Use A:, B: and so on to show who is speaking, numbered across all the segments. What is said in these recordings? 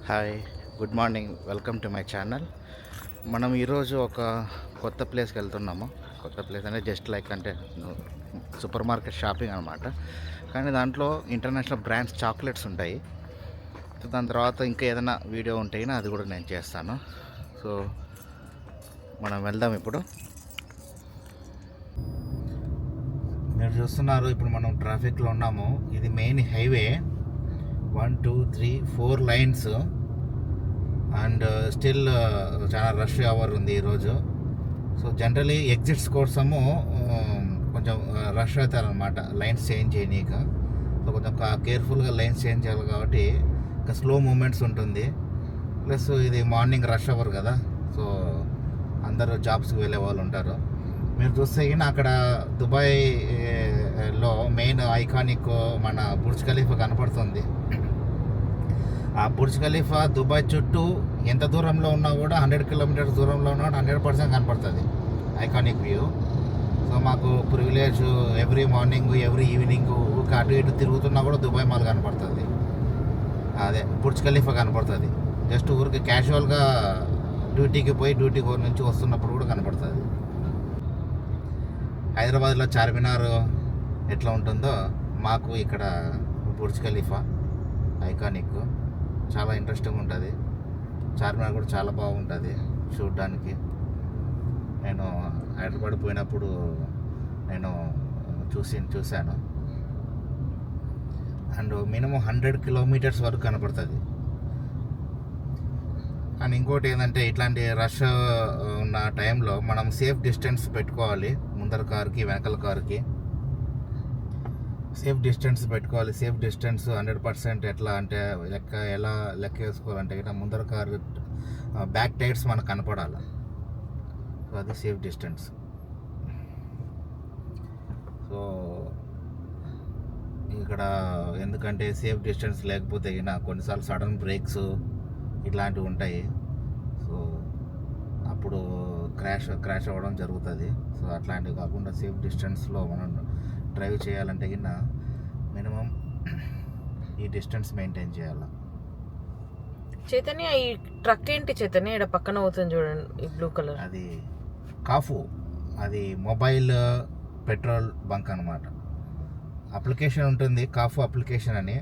A: Hi, good morning. Welcome to my channel. మనం ఈరోజు ఒక కొత్త ప్లేస్కి వెళ్తున్నాము. కొత్త ప్లేస్ అంటే జస్ట్ లైక్ అంటే సూపర్ మార్కెట్ షాపింగ్ అనమాట. కానీ దాంట్లో ఇంటర్నేషనల్ బ్రాండ్స్ చాక్లెట్స్ ఉంటాయి. సో దాని తర్వాత ఇంకా ఏదైనా వీడియో ఉంటే అది కూడా నేను చేస్తాను. సో మనం వెళ్దాం ఇప్పుడు. మీరు చూస్తున్నారు, ఇప్పుడు మనం ట్రాఫిక్లో ఉన్నాము. ఇది main highway. 1 2 3 4 lines and still చాలా రష్ అవర్ ఉంది ఈరోజు. సో జనరలీ ఎగ్జిట్స్ కోసము కొంచెం రష్ అవుతారనమాట లైన్స్ చేంజ్ చేయనీక. సో కొంచెం కేర్ఫుల్గా లైన్స్ చేంజ్ చేయాలి కాబట్టి ఇంకా స్లో మూమెంట్స్ ఉంటుంది. ప్లస్ ఇది మార్నింగ్ రష్ అవర్ కదా, సో అందరూ జాబ్స్కి వెళ్ళే వాళ్ళు ఉంటారు. మీరు చూస్తే అక్కడ దుబాయ్లో మెయిన్ ఐకానిక్ మన బుర్జ్ ఖలీఫా కనపడుతుంది. ఆ బుర్జ్ ఖలీఫా దుబాయ్ చుట్టూ ఎంత దూరంలో ఉన్నా కూడా 100 కిలోమీటర్స్ దూరంలో ఉన్నా 100% కనపడుతుంది ఐకానిక్ వ్యూ. సో మాకు privilege every morning every evening అటు ఇటు తిరుగుతున్నా కూడా దుబాయ్ మాల్ కనపడుతుంది. అదే బుర్జ్ ఖలీఫా కనపడుతుంది. జస్ట్ ఊరికి క్యాజువల్గా డ్యూటీకి పోయి డ్యూటీ నుంచి వస్తున్నప్పుడు కూడా కనపడుతుంది. హైదరాబాద్లో చార్మినార్ ఎట్లా ఉంటుందో మాకు ఇక్కడ బుర్జ్ ఖలీఫా ఐకానిక్ చాలా ఇంట్రెస్టింగ్ ఉంటుంది. చార్మినార్ కూడా చాలా బాగుంటుంది చూడడానికి. నేను హైదరాబాద్ పోయినప్పుడు నేను చూశాను. అండ్ మినిమం 100 కిలోమీటర్స్ వరకు కనపడుతుంది. అండ్ ఇంకోటి ఏంటంటే ఇట్లాంటి రష్ ఉన్న టైంలో మనం సేఫ్ డిస్టెన్స్ పెట్టుకోవాలి. ముందర కార్కి వెనకల కార్కి సేఫ్ డిస్టెన్స్ పెట్టుకోవాలి. సేఫ్ డిస్టెన్స్ 100% ఎట్లా అంటే ఎలా లెక్క వేసుకోవాలంటే ముందర కారు బ్యాక్ టైర్స్ మనకు కనపడాలి. సో అది సేఫ్ డిస్టెన్స్. సో ఇక్కడ ఎందుకంటే సేఫ్ డిస్టెన్స్ లేకపోతే కొన్నిసార్లు సడన్ బ్రేక్స్ ఇట్లాంటివి ఉంటాయి. సో అప్పుడు క్రాష్ అవ్వడం జరుగుతుంది. సో అట్లాంటివి కాకుండా సేఫ్ డిస్టెన్స్లో మనం డ్రైవ్ చేయాలంటే మినిమం ఈ డిస్టెన్స్ మెయింటైన్ చేయాలి.
B: చైతన్య, ఈ ట్రక్ ఏంటి చైతన్య? ఇక్కడ పక్కన అవుతుంది చూడండి, ఈ బ్లూ కలర్.
A: అది కాఫు, అది మొబైల్ పెట్రోల్ బంక్ అనమాట. అప్లికేషన్ ఉంటుంది కాఫు అప్లికేషన్ అని.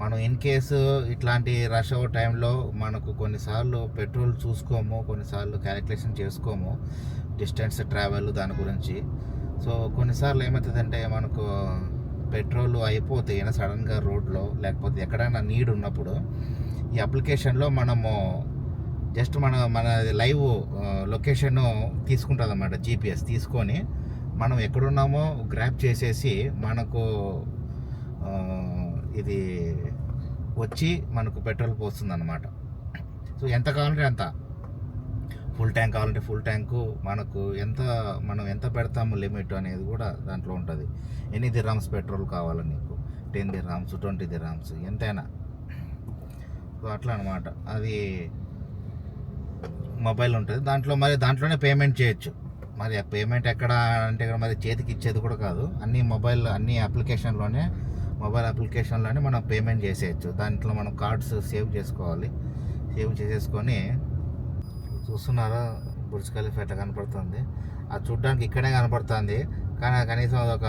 A: మనం ఇన్ కేసు ఇట్లాంటి రష్ అవర్ టైంలో మనకు కొన్నిసార్లు పెట్రోల్ చూసుకోము, కొన్నిసార్లు క్యాలిక్యులేషన్ చేసుకోము డిస్టెన్స్ ట్రావెల్ దాని గురించి. సో కొన్నిసార్లు ఏమవుతుందంటే మనకు పెట్రోల్ అయిపోతే సడన్గా రోడ్లో లేకపోతే ఎక్కడైనా నీడ్ ఉన్నప్పుడు ఈ అప్లికేషన్లో మనము జస్ట్ మన లైవ్ లొకేషన్ తీసుకుంటుంది అన్నమాట. జీపీఎస్ తీసుకొని మనం ఎక్కడున్నామో గ్రాప్ చేసేసి మనకు ఇది వచ్చి మనకు పెట్రోల్ పోస్తుంది అన్నమాట. సో ఎంత కావాలంటే అంత, ఫుల్ ట్యాంక్ కావాలంటే ఫుల్ ట్యాంకు, మనం ఎంత పెడతాము లిమిట్ అనేది కూడా దాంట్లో ఉంటుంది. ఎన్ని దిర్హామ్స్ పెట్రోల్ కావాలి నీకు, 10 దిర్హామ్స్ 20 దిర్హామ్స్ ఎంతైనా. సో అట్లా అనమాట. అది మొబైల్ ఉంటుంది దాంట్లోనే పేమెంట్ చేయొచ్చు. మరి ఆ పేమెంట్ ఎక్కడ అంటే మరి చేతికి ఇచ్చేది కూడా కాదు. అన్ని మొబైల్ అప్లికేషన్లోనే మనం పేమెంట్ చేసేయచ్చు. దాంట్లో మనం కార్డ్స్ సేవ్ చేసుకోవాలి. సేవ్ చేసేసుకొని చూస్తున్నారా బుర్జ్ ఖలీఫా ఎట్లా కనపడుతుంది. అది చూడడానికి ఇక్కడే కనపడుతుంది, కానీ కనీసం ఒక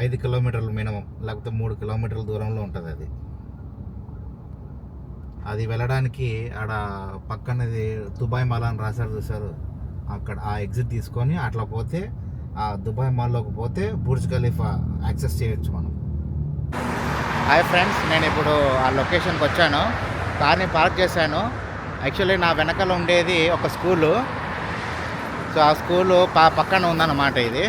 A: 5 కిలోమీటర్లు మినిమం, లేకపోతే 3 కిలోమీటర్ల దూరంలో ఉంటుంది. అది వెళ్ళడానికి ఆడ పక్కనది దుబాయ్ మాల్ అని రాశారు చూసారు, అక్కడ ఆ ఎగ్జిట్ తీసుకొని అట్లా పోతే ఆ దుబాయ్ మాల్లోకి పోతే బుర్జ్ ఖలీఫా యాక్సెస్ చేయొచ్చు మనం. హాయ్ ఫ్రెండ్స్, నేను ఇప్పుడు ఆ లొకేషన్కి వచ్చాను. కార్ని పార్క్ చేశాను. యాక్చువల్లీ నా వెనకాల ఉండేది ఒక స్కూలు. సో ఆ స్కూలు పక్కన ఉందన్నమాట ఇది.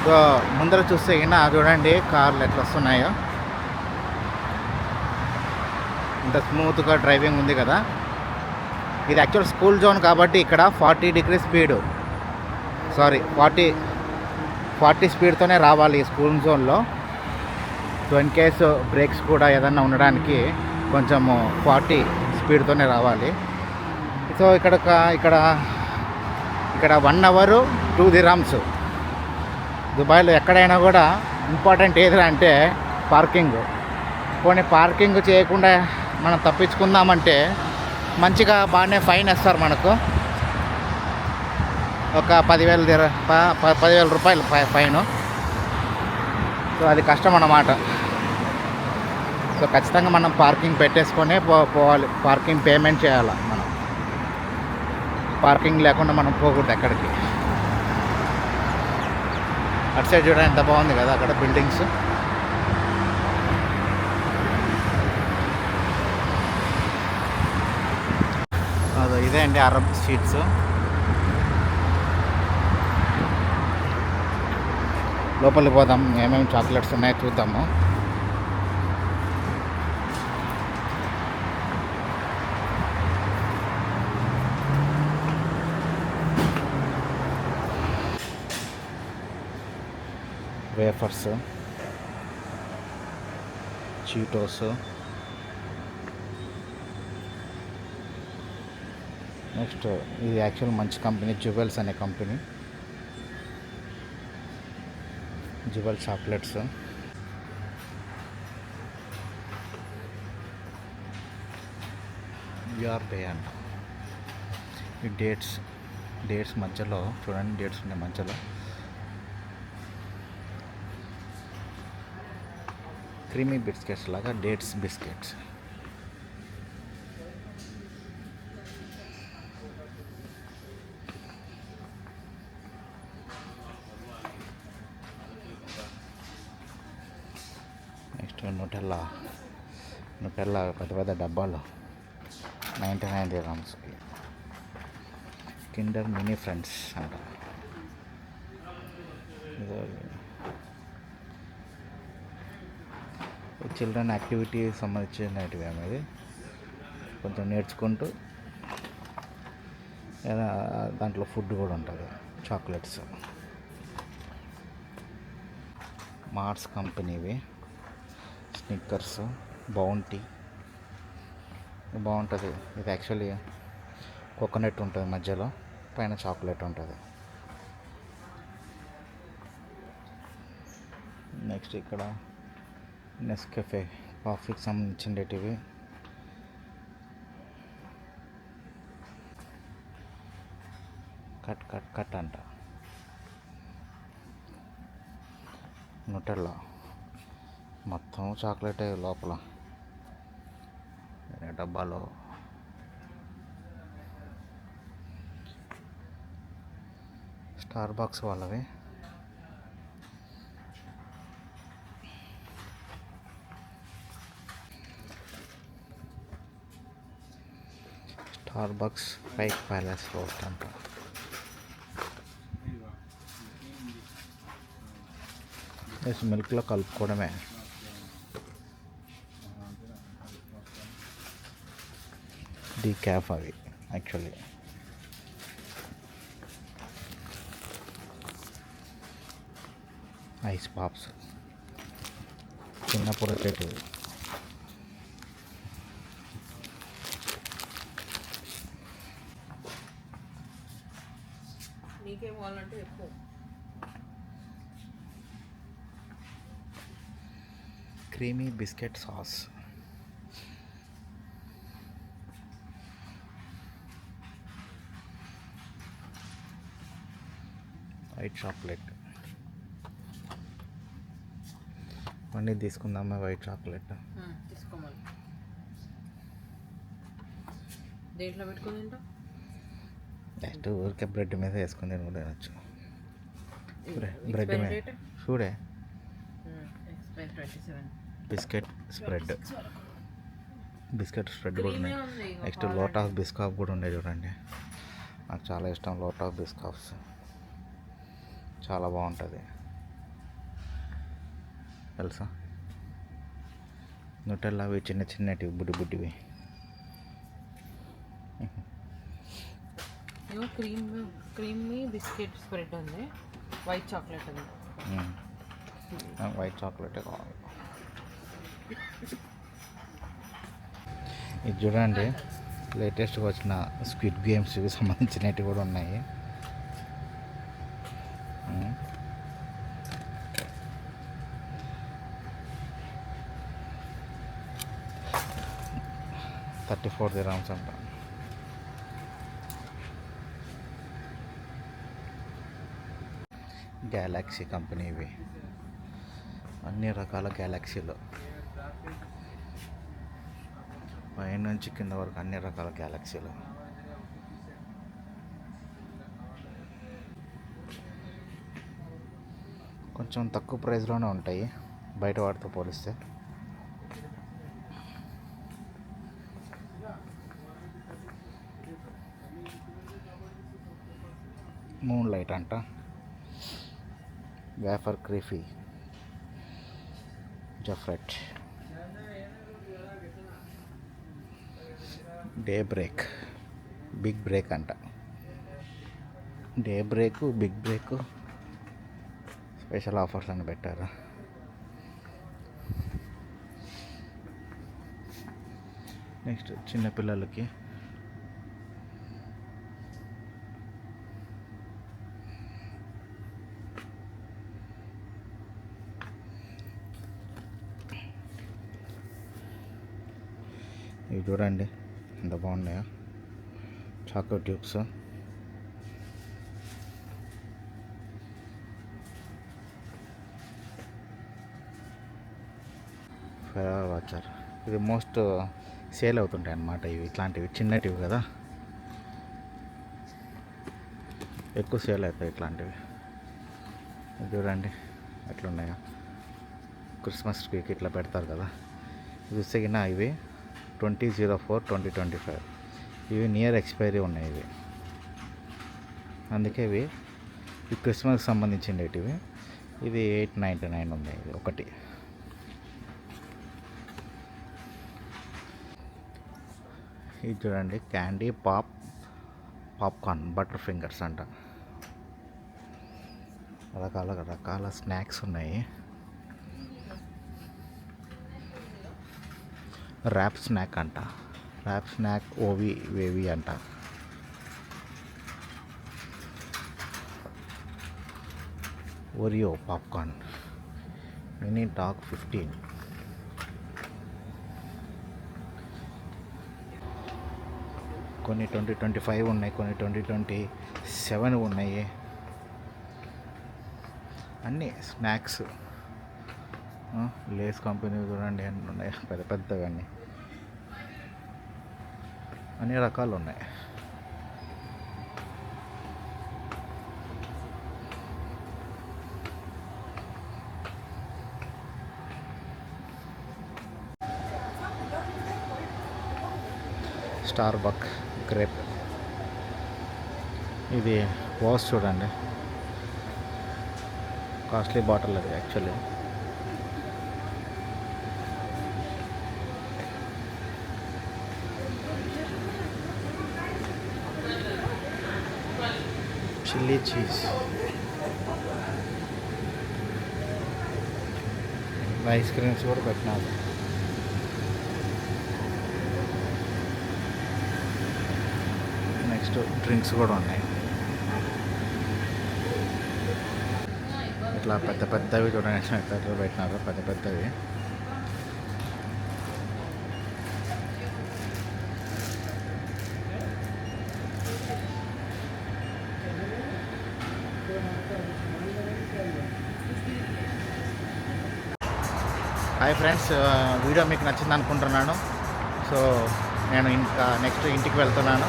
A: సో ముందర చూస్తే చూడండి కార్లు ఎట్లా వస్తున్నాయో. ఇంత స్మూత్గా డ్రైవింగ్ ఉంది కదా. ఇది యాక్చువల్ స్కూల్ జోన్ కాబట్టి ఇక్కడ 40 డిగ్రీ స్పీడు, 40 స్పీడ్తోనే రావాలి ఈ స్కూల్ జోన్లో. సో ఇన్ కేసు బ్రేక్స్ కూడా ఏదన్నా ఉండడానికి కొంచెము 40 స్పీడ్తోనే రావాలి. సో ఇక్కడ 1 అవర్ 2 దిర్హామ్స్. దుబాయ్లో ఎక్కడైనా కూడా ఇంపార్టెంట్ ఏది అంటే పార్కింగ్. పోనీ పార్కింగ్ చేయకుండా మనం తప్పించుకుందామంటే మంచిగా బాగానే ఫైన్ వేస్తారు మనకు. ఒక 10,000 రూపాయలు ఫైను. సో అది కష్టం అన్నమాట. సో ఖచ్చితంగా మనం పార్కింగ్ పెట్టేసుకొని పోవాలి. పార్కింగ్ పేమెంట్ చేయాలి మనం. పార్కింగ్ లేకుండా మనం పోకూడదు ఎక్కడికి. అటు సైడ్ చూడండి ఎంత బాగుంది కదా అక్కడ బిల్డింగ్స్. అదో ఇదే అండి అరబ్ స్వీట్స్. లోపలికి పోదాం, ఏమేమి చాక్లెట్స్ ఉన్నాయో చూద్దాము. వేఫర్స్, చీటోస్, నెక్స్ట్ ఇది యాక్చువల్ మంచి కంపెనీ జువెల్స్ అనే కంపెనీ. జువెల్ చాక్లెట్స్, యూఆర్ బే అంట. ఈ డేట్స్ మధ్యలో చూడండి, డేట్స్ ఉన్నాయి మధ్యలో. క్రీమీ బిస్కెట్స్ లాగా డేట్స్ బిస్కెట్స్. నెక్స్ట్ నుటెల్లా పెద్ద పెద్ద డబ్బాలు 99 dirhamsకి. కిండర్ మినీ ఫ్రెండ్స్ అంట. చిల్డ్రన్ యాక్టివిటీ సంబంధించినవి అనేది కొంచెం నేర్చుకుంటూ దాంట్లో ఫుడ్ కూడా ఉంటుంది. చాక్లెట్స్ మార్స్ కంపెనీవి. స్నిక్కర్స్, బౌంటీ బాగుంటుంది. ఇది యాక్చువల్లీ కోకోనట్ ఉంటుంది మధ్యలో, పైన చాక్లెట్ ఉంటుంది. నెక్స్ట్ ఇక్కడ నెస్కెఫే కాఫీకి సంబంధించినవి. కట్ అంట. నుటెల్లా మొత్తం చాక్లెటే లోపల డబ్బాలో. స్టార్ బాక్స్ వాళ్ళవి. స్టార్ బాక్స్ పైక్ ప్యాలెస్ రోస్ట్ అంట. మిల్క్లో కలుపుకోవడమే. డీకాఫ్ అవి యాక్చువల్లీ. ఐస్ పాప్స్ చిన్న పొరచేటివి.
B: నీకేం కావాలంటే ఎక్కువ.
A: Creamy biscuit sauce. White chocolate. అన్నీ తీసుకుందామా వైట్ చాక్లెట్.
B: తీసుకోమని దేంట్లో పెట్టుకుని తింటా.
A: జస్ట్ ఊరికే బ్రెడ్ మీద వేసుకుని తినచ్చు. బ్రెడ్ మీద చూడే బిస్కెట్ స్ప్రెడ్ కూడా ఉన్నాయి. నెక్స్ట్ లోట్ ఆఫ్ బిస్కాఫ్ కూడా ఉండే చూడండి. నాకు చాలా ఇష్టం లోట్ ఆఫ్ బిస్కాఫ్స్, చాలా బాగుంటుంది తెలుసా. నుటెల్లా అవి చిన్న చిన్నటివి బుడ్డివి.
B: క్రీమీ బిస్కెట్ స్ప్రెడ్ ఉంది. వైట్ చాక్లెట్ ఉంది.
A: వైట్ చాక్లెటే కావాలి. ఇది చూడండి, లేటెస్ట్గా వచ్చిన స్క్విడ్ గేమ్స్కి సంబంధించినవి కూడా ఉన్నాయి. 34 dirhams అంట. గ్యాలక్సీ కంపెనీ ఇవి, అన్ని రకాల గ్యాలక్సీలు, పై నుంచి కింద వరకు అన్ని రకాల గ్యాలక్సీలు. కొంచెం తక్కువ ప్రైస్లోనే ఉంటాయి బయట వాటితో పోలిస్తే. మూన్ లైట్ అంట, వేఫర్ క్రీఫీ, జఫ్రెట్, డే బ్రేక్, బిగ్ బ్రేక్ అంట. Day break, big break special offers అని పెట్టారు. నెక్స్ట్ చిన్నపిల్లలకి ఇవి చూడండి ఎంత బాగున్నాయో, చాకో ట్యూబ్స్. ఫెరార్ వాచర్, ఇది మోస్ట్ సేల్ అవుతుంటాయి అన్నమాట. ఇవి ఇట్లాంటివి చిన్నటివి కదా, ఎక్కువ సేల్ అవుతాయి ఇట్లాంటివి. చూడండి ఎట్లున్నాయో, క్రిస్మస్ ట్రీకి ఇట్లా పెడతారు కదా. ఇది వచ్చేగిన ఇవి 20/04/2025, ఇవి నియర్ ఎక్స్పైరీ ఉన్నాయి ఇవి, అందుకే ఇవి ఈ క్రిస్మస్కి సంబంధించినవి. ఇది 899 ఉంది ఇది ఒకటి. ఇది చూడండి క్యాండీ పాప్కార్న్ బటర్ ఫింగర్స్ అంట. రకాల స్నాక్స్ ఉన్నాయి. ర్యాప్ స్నాక్ అంట, ర్యాప్ స్నాక్ ఓవి వేవి అంట. Oreo popcorn mini dog 15. కొన్ని 2025 ఉన్నాయి, కొన్ని 2027 ఉన్నాయి. అన్నీ స్నాక్స్. లేస్ కంపెనీ చూడండి అన్నీ ఉన్నాయి, పెద్ద పెద్దవి అన్ని రకాలు ఉన్నాయి. స్టార్బక్ గ్రేప్, ఇది వాష్ చూడండి, కాస్ట్లీ బాటిల్ అది actually. Chilli cheese, ice creams కూడా పెట్టినారు. నెక్స్ట్ డ్రింక్స్ కూడా ఉన్నాయి. ఇట్లా పెద్ద పెద్దవి చూడండి ఎట్లా పెట్టినారు, పెద్ద పెద్దవి. హాయ్ ఫ్రెండ్స్, వీడియో మీకు నచ్చింది అనుకుంటున్నాను. సో నేను ఇంకా నెక్స్ట్ ఇంటికి వెళ్తున్నాను.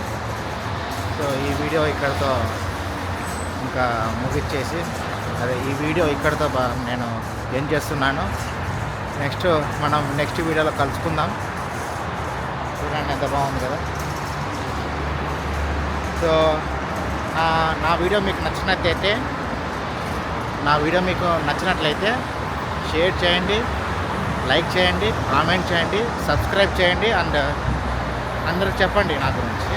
A: సో ఈ వీడియో ఇక్కడితో ఇంకా ముగిచ్చేసి, అదే ఈ వీడియో ఇక్కడితో నేను ఎండ్ చేస్తున్నాను. మనం నెక్స్ట్ వీడియోలో కలుసుకుందాం. చూడండి ఎంత బాగుంది కదా. సో నా వీడియో మీకు నచ్చినట్లయితే షేర్ చేయండి, లైక్ చేయండి, కామెంట్ చేయండి, సబ్స్క్రైబ్ చేయండి, అండ్ అందరికి చెప్పండి నా గురించి.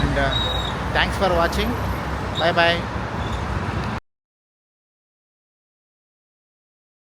A: And thanks for watching. Bye bye.